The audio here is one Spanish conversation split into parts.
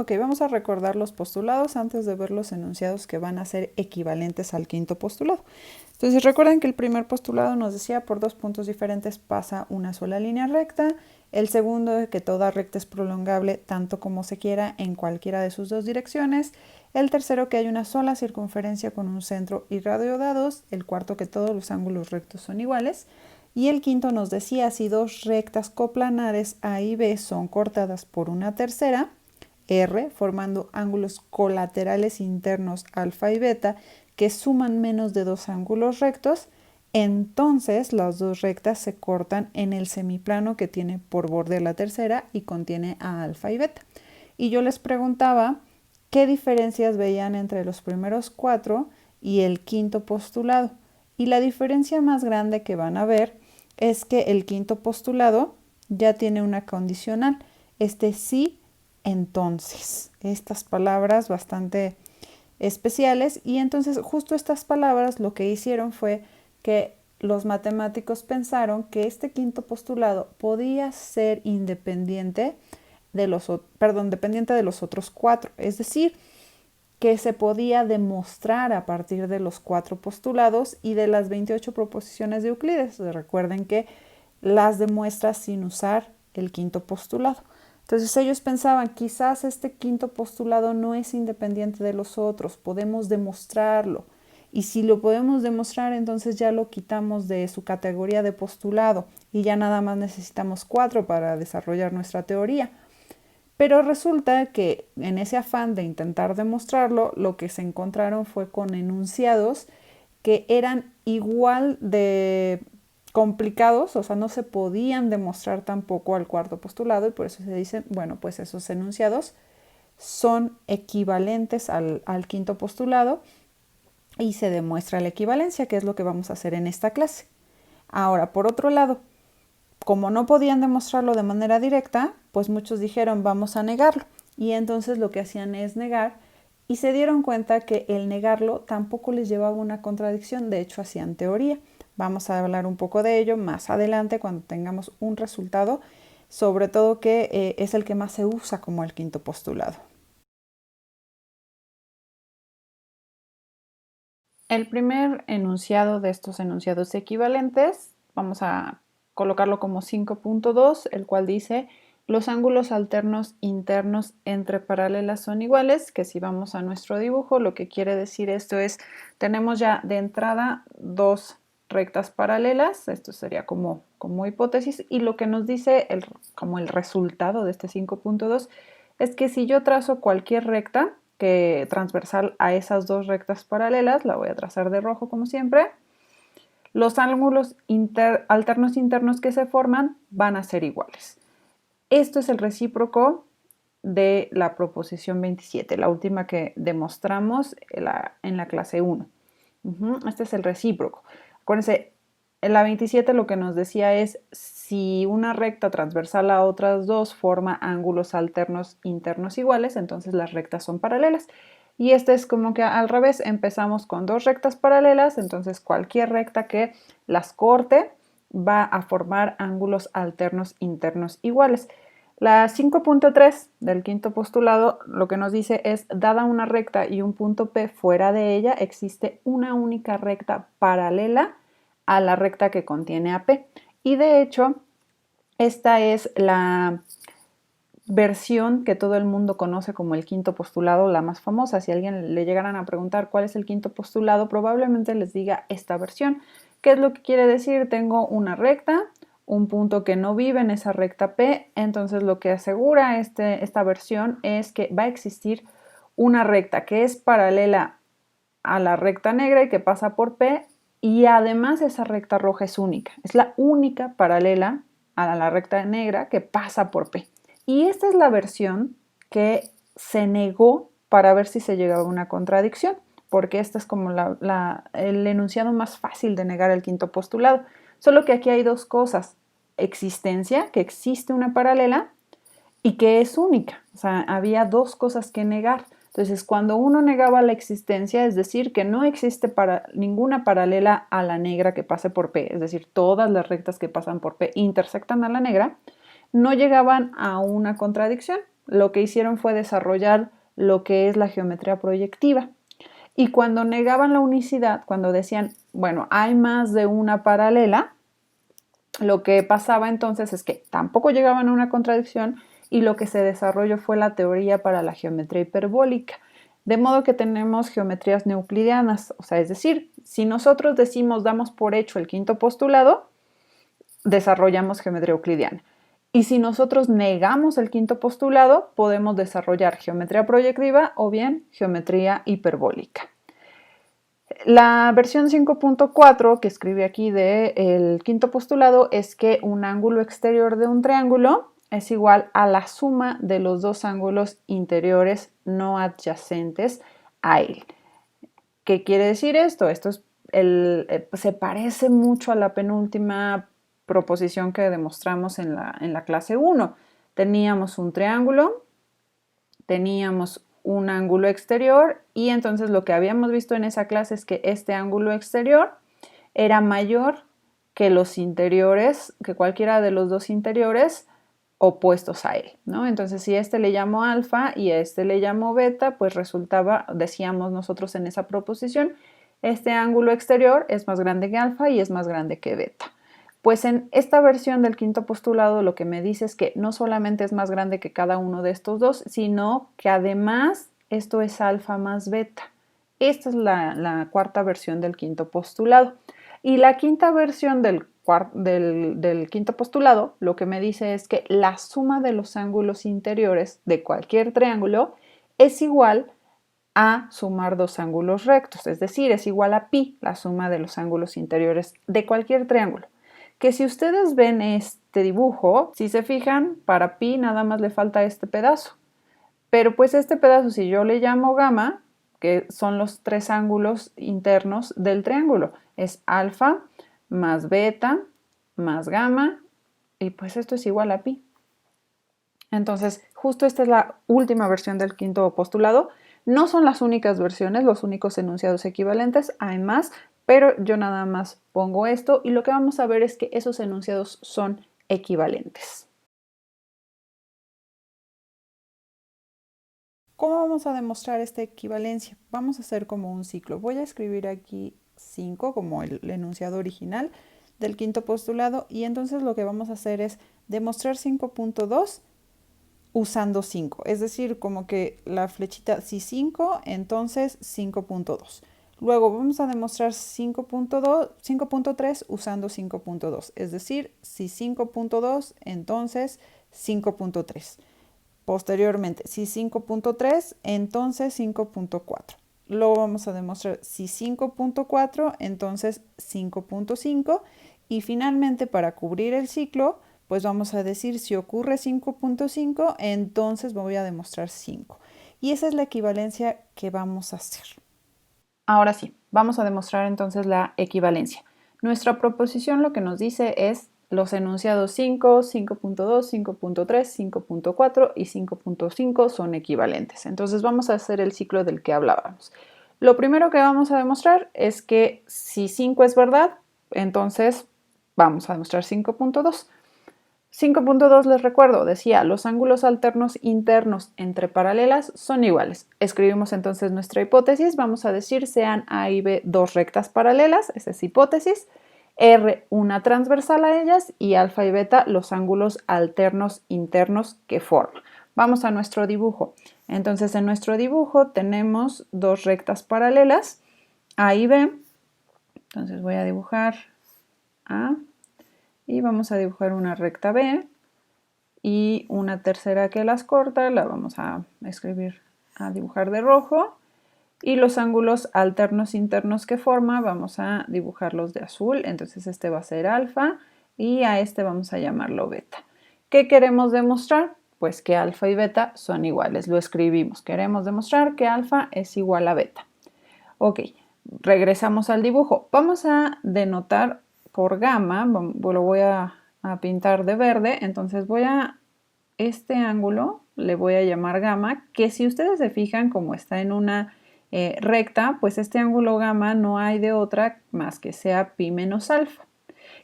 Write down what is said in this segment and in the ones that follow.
Ok, vamos a recordar los postulados antes de ver los enunciados que van a ser equivalentes al quinto postulado. Entonces recuerden que el primer postulado nos decía por dos puntos diferentes pasa una sola línea recta. El segundo es que toda recta es prolongable tanto como se quiera en cualquiera de sus dos direcciones. El tercero que hay una sola circunferencia con un centro y radio dados. El cuarto que todos los ángulos rectos son iguales. Y el quinto nos decía si dos rectas coplanares A y B son cortadas por una tercera, R, formando ángulos colaterales internos alfa y beta que suman menos de dos ángulos rectos, entonces las dos rectas se cortan en el semiplano que tiene por borde la tercera y contiene a alfa y beta. Y yo les preguntaba qué diferencias veían entre los primeros cuatro y el quinto postulado. Y la diferencia más grande que van a ver es que el quinto postulado ya tiene una condicional. Sí, entonces, estas palabras bastante especiales, y entonces justo estas palabras lo que hicieron fue que los matemáticos pensaron que este quinto postulado podía ser dependiente de los otros cuatro, es decir, que se podía demostrar a partir de los cuatro postulados y de las 28 proposiciones de Euclides. Recuerden que las demuestra sin usar el quinto postulado. Entonces ellos pensaban, quizás este quinto postulado no es independiente de los otros, podemos demostrarlo. Y si lo podemos demostrar, entonces ya lo quitamos de su categoría de postulado y ya nada más necesitamos cuatro para desarrollar nuestra teoría. Pero resulta que en ese afán de intentar demostrarlo, lo que se encontraron fue con enunciados que eran igual de complicados, o sea, no se podían demostrar tampoco al cuarto postulado, y por eso se dicen, bueno, pues esos enunciados son equivalentes al quinto postulado y se demuestra la equivalencia, que es lo que vamos a hacer en esta clase. Ahora, por otro lado, como no podían demostrarlo de manera directa, pues muchos dijeron vamos a negarlo, y entonces lo que hacían es negar, y se dieron cuenta que el negarlo tampoco les llevaba una contradicción, de hecho hacían teoría. Vamos a hablar un poco de ello más adelante cuando tengamos un resultado, sobre todo que es el que más se usa como el quinto postulado. El primer enunciado de estos enunciados equivalentes, vamos a colocarlo como 5.2, el cual dice los ángulos alternos internos entre paralelas son iguales, que si vamos a nuestro dibujo, lo que quiere decir esto es, tenemos ya de entrada dos rectas paralelas, esto sería como hipótesis, y lo que nos dice como el resultado de este 5.2 es que si yo trazo cualquier recta que transversal a esas dos rectas paralelas, la voy a trazar de rojo como siempre, los ángulos alternos internos que se forman van a ser iguales. Esto es el recíproco de la proposición 27, la última que demostramos en la clase 1. Este es el recíproco. Acuérdense, en la 27 lo que nos decía es si una recta transversal a otras dos forma ángulos alternos internos iguales, entonces las rectas son paralelas. Y este es como que al revés, empezamos con dos rectas paralelas, entonces cualquier recta que las corte va a formar ángulos alternos internos iguales. La 5.3 del quinto postulado lo que nos dice es, dada una recta y un punto P fuera de ella, existe una única recta paralela a la recta que contiene a P. Y de hecho, esta es la versión que todo el mundo conoce como el quinto postulado, la más famosa. Si a alguien le llegaran a preguntar cuál es el quinto postulado, probablemente les diga esta versión. ¿Qué es lo que quiere decir? Tengo una recta, un punto que no vive en esa recta P, entonces lo que asegura esta versión es que va a existir una recta que es paralela a la recta negra y que pasa por P, y además esa recta roja es única, es la única paralela a la recta negra que pasa por P. Y esta es la versión que se negó para ver si se llegaba a una contradicción, porque esta es como el enunciado más fácil de negar el quinto postulado. Solo que aquí hay dos cosas: existencia, que existe una paralela, y que es única. O sea, había dos cosas que negar. Entonces, cuando uno negaba la existencia, es decir, que no existe ninguna paralela a la negra que pase por P, es decir, todas las rectas que pasan por P intersectan a la negra, no llegaban a una contradicción. lo que hicieron fue desarrollar lo que es la geometría proyectiva. Y cuando negaban la unicidad, cuando decían, bueno, hay más de una paralela, lo que pasaba entonces es que tampoco llegaban a una contradicción y lo que se desarrolló fue la teoría para la geometría hiperbólica. De modo que tenemos geometrías no euclidianas, o sea, es decir, si nosotros decimos, damos por hecho el quinto postulado, desarrollamos geometría euclidiana. Y si nosotros negamos el quinto postulado, podemos desarrollar geometría proyectiva o bien geometría hiperbólica. La versión 5.4 que escribí aquí del quinto postulado es que un ángulo exterior de un triángulo es igual a la suma de los dos ángulos interiores no adyacentes a él. ¿Qué quiere decir esto? Se parece mucho a la penúltima proposición que demostramos en la clase 1. Teníamos un triángulo, teníamos un ángulo exterior y entonces lo que habíamos visto en esa clase es que este ángulo exterior era mayor que los interiores, que cualquiera de los dos interiores opuestos a él, ¿no? Entonces, si a este le llamo alfa y a este le llamo beta, pues resultaba, decíamos nosotros en esa proposición, este ángulo exterior es más grande que alfa y es más grande que beta. Pues en esta versión del quinto postulado lo que me dice es que no solamente es más grande que cada uno de estos dos, sino que además esto es alfa más beta. Esta es la cuarta versión del quinto postulado. Y la quinta versión del quinto postulado lo que me dice es que la suma de los ángulos interiores de cualquier triángulo es igual a sumar dos ángulos rectos, es decir, es igual a pi, la suma de los ángulos interiores de cualquier triángulo. Que si ustedes ven este dibujo, si se fijan, para pi nada más le falta este pedazo. Pero pues este pedazo, si yo le llamo gamma, que son los tres ángulos internos del triángulo, es alfa más beta más gamma, y pues esto es igual a pi. Entonces, justo esta es la última versión del quinto postulado. No son las únicas versiones, los únicos enunciados equivalentes, hay más, pero yo nada más pongo esto y lo que vamos a ver es que esos enunciados son equivalentes. ¿Cómo vamos a demostrar esta equivalencia? Vamos a hacer como un ciclo. Voy a escribir aquí 5 como el enunciado original del quinto postulado y entonces lo que vamos a hacer es demostrar 5.2 usando 5, es decir, como que la flechita si 5, entonces 5.2. Luego vamos a demostrar 5.3 usando 5.2, es decir, si 5.2, entonces 5.3. Posteriormente, si 5.3, entonces 5.4. Luego vamos a demostrar si 5.4, entonces 5.5. Y finalmente, para cubrir el ciclo, pues vamos a decir si ocurre 5.5, entonces voy a demostrar 5. Y esa es la equivalencia que vamos a hacer. Ahora sí, vamos a demostrar entonces la equivalencia. Nuestra proposición lo que nos dice es los enunciados 5, 5.2, 5.3, 5.4 y 5.5 son equivalentes. Entonces vamos a hacer el ciclo del que hablábamos. Lo primero que vamos a demostrar es que si 5 es verdad, entonces vamos a demostrar 5.2. 5.2 les recuerdo, decía, los ángulos alternos internos entre paralelas son iguales. Escribimos entonces nuestra hipótesis, vamos a decir sean A y B dos rectas paralelas, esa es hipótesis, R una transversal a ellas y alfa y beta los ángulos alternos internos que forman. Vamos a nuestro dibujo. Entonces en nuestro dibujo tenemos dos rectas paralelas, A y B. Entonces voy a dibujar A y vamos a dibujar una recta B y una tercera que las corta, la vamos a escribir, a dibujar de rojo. Y los ángulos alternos internos que forma vamos a dibujarlos de azul, entonces este va a ser alfa y a este vamos a llamarlo beta. ¿Qué queremos demostrar? Pues que alfa y beta son iguales, lo escribimos. Queremos demostrar que alfa es igual a beta. Ok, regresamos al dibujo. Vamos a denotar por gamma, lo voy a pintar de verde, entonces este ángulo le voy a llamar gamma, que si ustedes se fijan como está en una recta, pues este ángulo gamma no hay de otra más que sea pi menos alfa,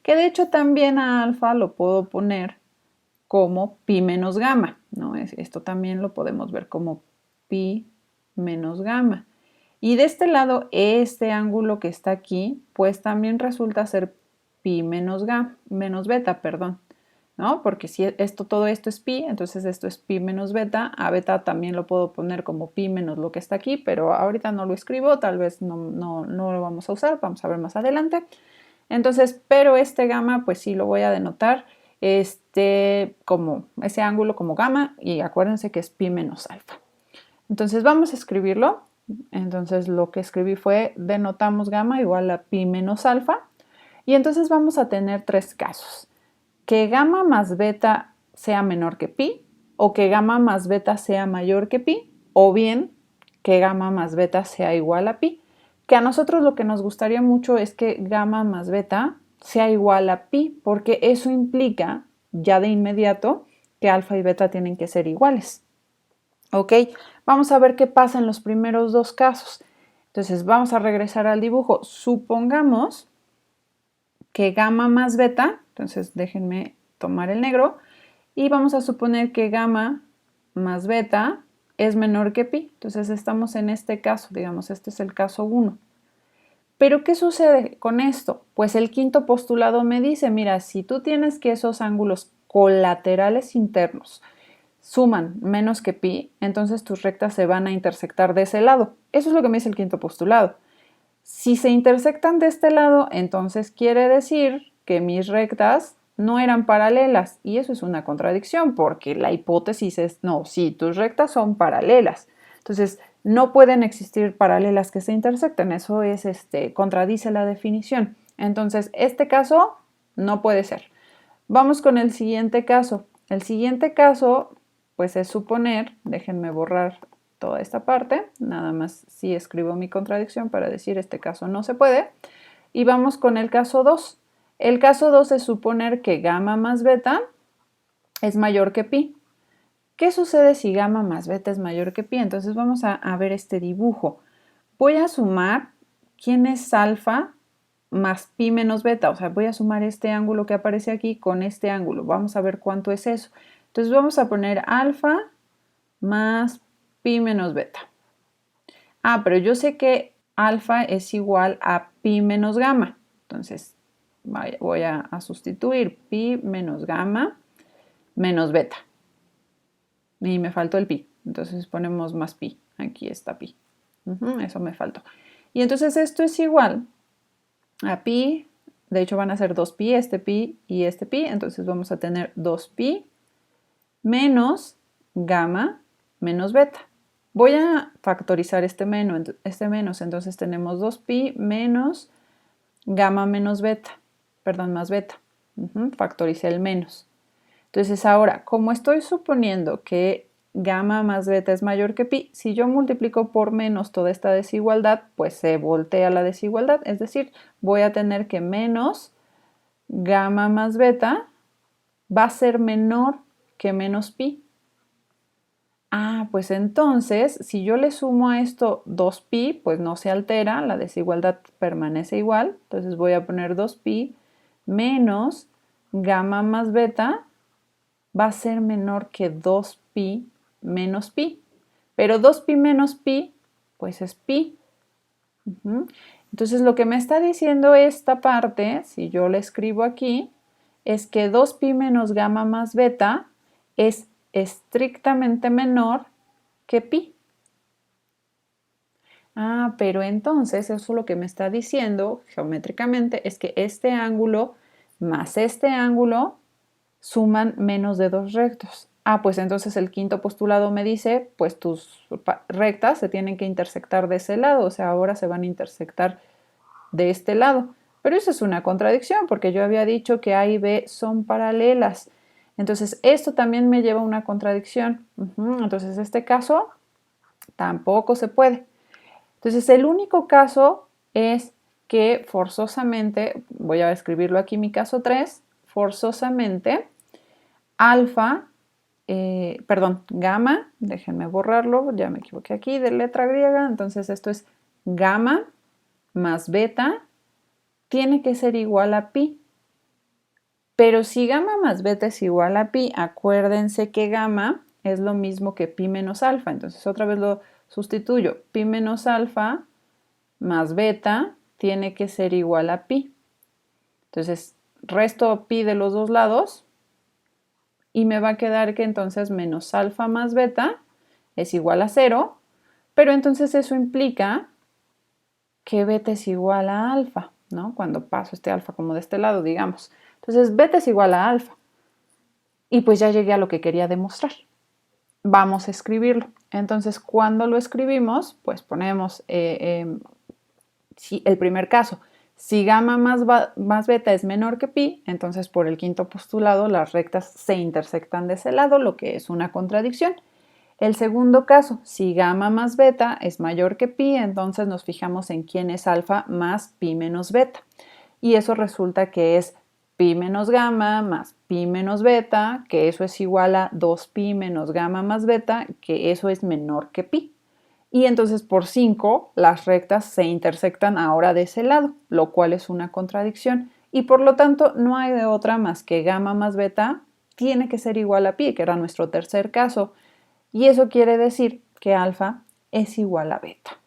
que de hecho también a alfa lo puedo poner como pi menos gamma, ¿no? Esto también lo podemos ver como pi menos gamma. Y de este lado, este ángulo que está aquí, pues también resulta ser pi menos beta, perdón, ¿no? Porque si todo esto es pi, entonces esto es pi menos beta. A beta también lo puedo poner como pi menos lo que está aquí, pero ahorita no lo escribo, tal vez no lo vamos a usar, vamos a ver más adelante. Entonces, pero este gamma, pues sí lo voy a denotar como ese ángulo como gamma, y acuérdense que es pi menos alfa. Entonces vamos a escribirlo. Entonces lo que escribí fue denotamos gamma igual a pi menos alfa. Y entonces vamos a tener tres casos. Que gamma más beta sea menor que pi, o que gamma más beta sea mayor que pi, o bien que gamma más beta sea igual a pi. Que a nosotros lo que nos gustaría mucho es que gamma más beta sea igual a pi, porque eso implica ya de inmediato que alfa y beta tienen que ser iguales. ¿Ok? Vamos a ver qué pasa en los primeros dos casos. Entonces vamos a regresar al dibujo. Supongamos que gamma más beta, entonces déjenme tomar el negro, y vamos a suponer que gamma más beta es menor que pi. Entonces estamos en este caso, digamos, este es el caso 1. Pero ¿qué sucede con esto? Pues el quinto postulado me dice, mira, si tú tienes que esos ángulos colaterales internos suman menos que pi, entonces tus rectas se van a intersectar de ese lado. Eso es lo que me dice el quinto postulado. Si se intersectan de este lado, entonces quiere decir que mis rectas no eran paralelas, y eso es una contradicción porque la hipótesis es, no, sí, tus rectas son paralelas. Entonces, no pueden existir paralelas que se intersecten, eso es, contradice la definición. Entonces, este caso no puede ser. Vamos con el siguiente caso. El siguiente caso, pues es suponer, déjenme borrar toda esta parte, nada más si escribo mi contradicción para decir este caso no se puede. Y vamos con el caso 2. El caso 2 es suponer que gamma más beta es mayor que pi. ¿Qué sucede si gamma más beta es mayor que pi? Entonces vamos a ver este dibujo. Voy a sumar quién es alfa más pi menos beta, o sea, voy a sumar este ángulo que aparece aquí con este ángulo. Vamos a ver cuánto es eso. Entonces vamos a poner alfa más pi menos beta. Ah, pero yo sé que alfa es igual a pi menos gamma. Entonces voy a sustituir pi menos gamma menos beta. Y me faltó el pi. Entonces ponemos más pi. Aquí está pi. Eso me faltó. Y entonces esto es igual a pi. De hecho van a ser 2pi, este pi y este pi. Entonces vamos a tener 2pi menos gamma menos beta. Voy a factorizar este menos, entonces tenemos 2pi menos gamma menos beta, perdón, más beta. Factoricé el menos. Entonces ahora, como estoy suponiendo que gamma más beta es mayor que pi, si yo multiplico por menos toda esta desigualdad, pues se voltea la desigualdad, es decir, voy a tener que menos gamma más beta va a ser menor que menos pi. Ah, pues entonces, si yo le sumo a esto 2pi, pues no se altera, la desigualdad permanece igual. Entonces voy a poner 2pi menos gamma más beta va a ser menor que 2pi menos pi. Pero 2pi menos pi, pues es pi. Entonces lo que me está diciendo esta parte, si yo le escribo aquí, es que 2pi menos gamma más beta es estrictamente menor que pi. Ah, pero entonces eso lo que me está diciendo geométricamente es que este ángulo más este ángulo suman menos de dos rectos. Ah, pues entonces el quinto postulado me dice, pues tus rectas se tienen que intersectar de ese lado, o sea, ahora se van a intersectar de este lado. Pero eso es una contradicción porque yo había dicho que A y B son paralelas. Entonces, esto también me lleva a una contradicción. Entonces, este caso tampoco se puede. Entonces, el único caso es que forzosamente, voy a escribirlo aquí mi caso 3, forzosamente alfa, gamma, déjenme borrarlo, ya me equivoqué aquí de letra griega, entonces esto es gamma más beta tiene que ser igual a pi. Pero si gamma más beta es igual a pi, acuérdense que gamma es lo mismo que pi menos alfa. Entonces otra vez lo sustituyo. Pi menos alfa más beta tiene que ser igual a pi. Entonces resto pi de los dos lados y me va a quedar que entonces menos alfa más beta es igual a 0, pero entonces eso implica que beta es igual a alfa, ¿no? Cuando paso este alfa como de este lado, digamos. Entonces beta es igual a alfa. Y pues ya llegué a lo que quería demostrar. Vamos a escribirlo. Entonces, cuando lo escribimos, pues ponemos el primer caso. Si gamma más beta es menor que pi, entonces por el quinto postulado las rectas se intersectan de ese lado, lo que es una contradicción. El segundo caso, si gamma más beta es mayor que pi, entonces nos fijamos en quién es alfa más pi menos beta. Y eso resulta que es pi menos gamma más pi menos beta, que eso es igual a 2pi menos gamma más beta, que eso es menor que pi. Y entonces por 5 las rectas se intersectan ahora de ese lado, lo cual es una contradicción. Y por lo tanto no hay de otra más que gamma más beta tiene que ser igual a pi, que era nuestro tercer caso. Y eso quiere decir que alfa es igual a beta.